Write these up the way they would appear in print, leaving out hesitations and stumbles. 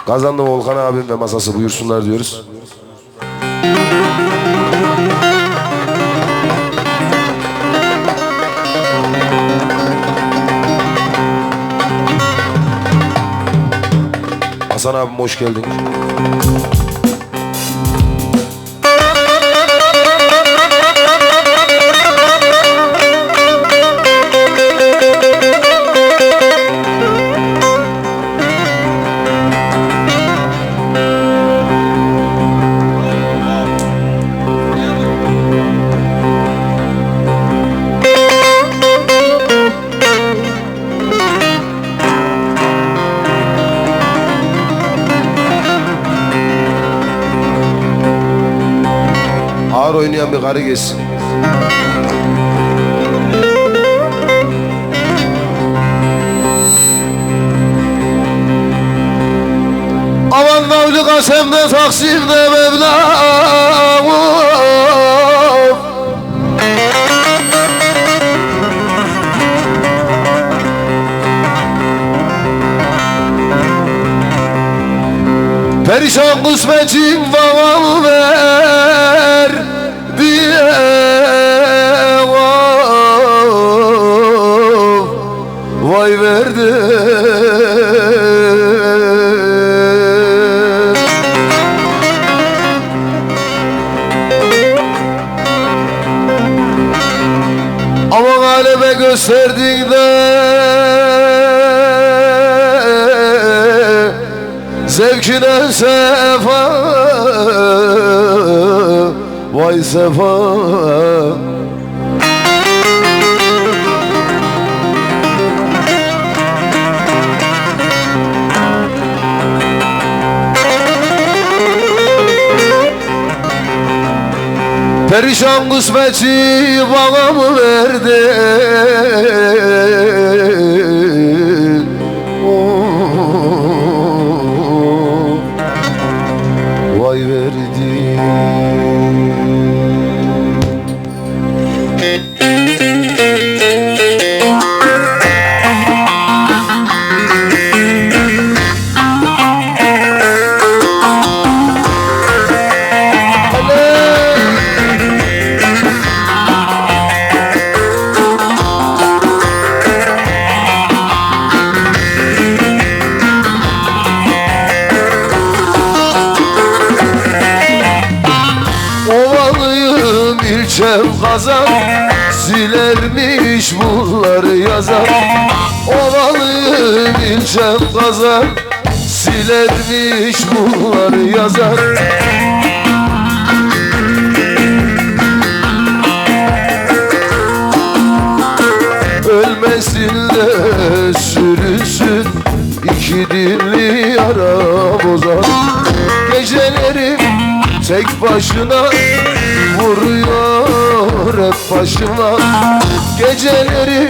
Kazandım Volkan abim ve masası buyursunlar diyoruz. Hasan abim hoş geldin. Ağır oynayan bir karı geçsin. Aman Mevlü Kasem'de Taksim'de Mevlam. Perişan kısmetin bana ver diye vay verdi. Ama aleme gösterdiğinde zevkine sefa, vay sefa. Perişan kısmeti bana mı verdi? Vay verdi. İlçem kazan silermiş bunları yazar. Ovalıyım ilçem kazan silermiş bunları yazar. Ölmesin de sürünsün iki dilli yara bozar. Gecelerim tek başına vuruyor hep başıma. Geceleri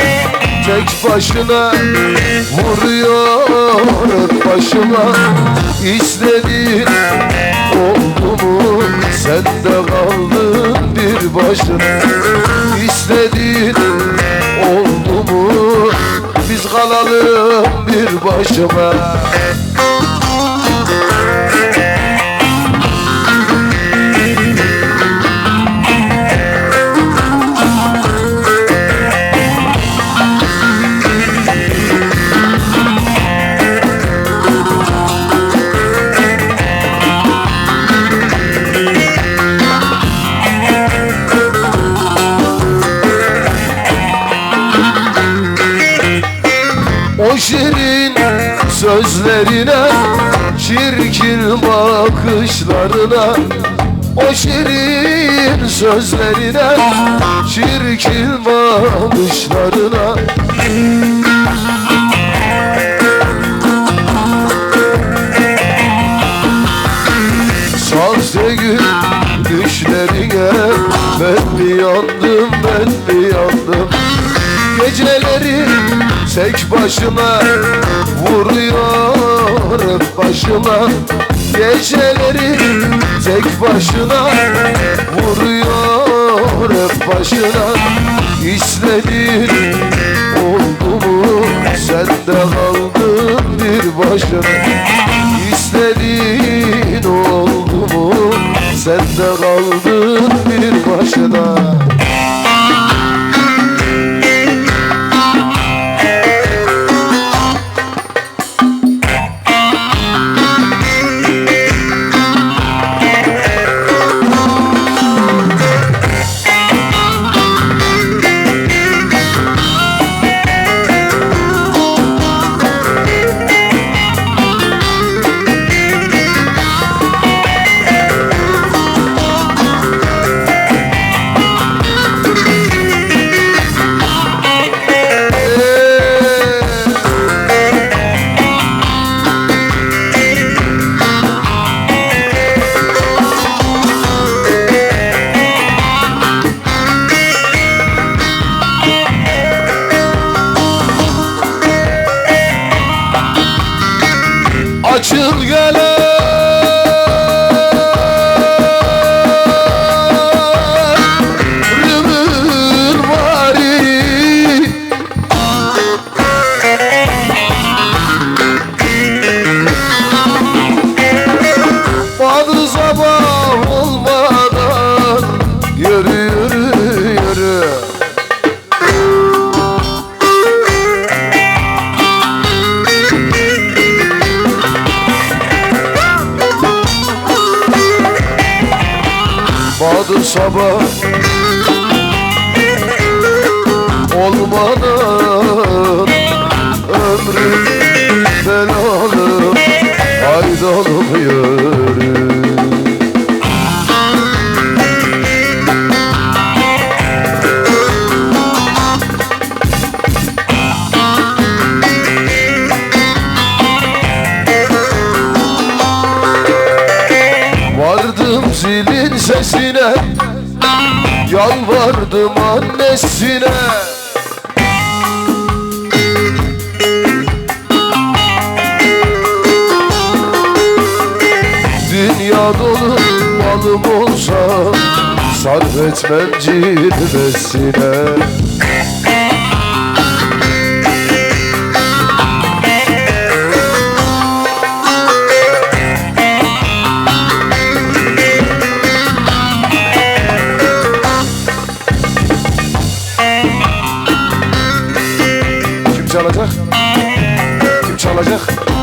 tek başına vuruyor hep başıma. İstediğin oldu mu sen de kaldın bir başına. İstediğin oldu mu biz kalalım bir başıma. O şirin sözlerine, çirkin bakışlarına, o şirin sözlerine, çirkin bakışlarına. Sahte gül düşlerine ben mi yandım, ben mi yandım? Geceleri tek başıma vuruyor hep başıma. Geceleri tek başına vuruyor hep başına. İstediğin oldu mu sen de kaldın bir başına. istediğin oldu mu? Sen de kaldın bir başına. Açıl gele rümür vari, adı sabah olmadan yürü yürü yürü. Badı sabah olmadan ömrüm belalı faydalı yürü. Vardım zilin sesine, yalvardım annesine. Dünya dolu malım olsa sarf etmem cilvesine. Kim çalacak? Kim çalacak?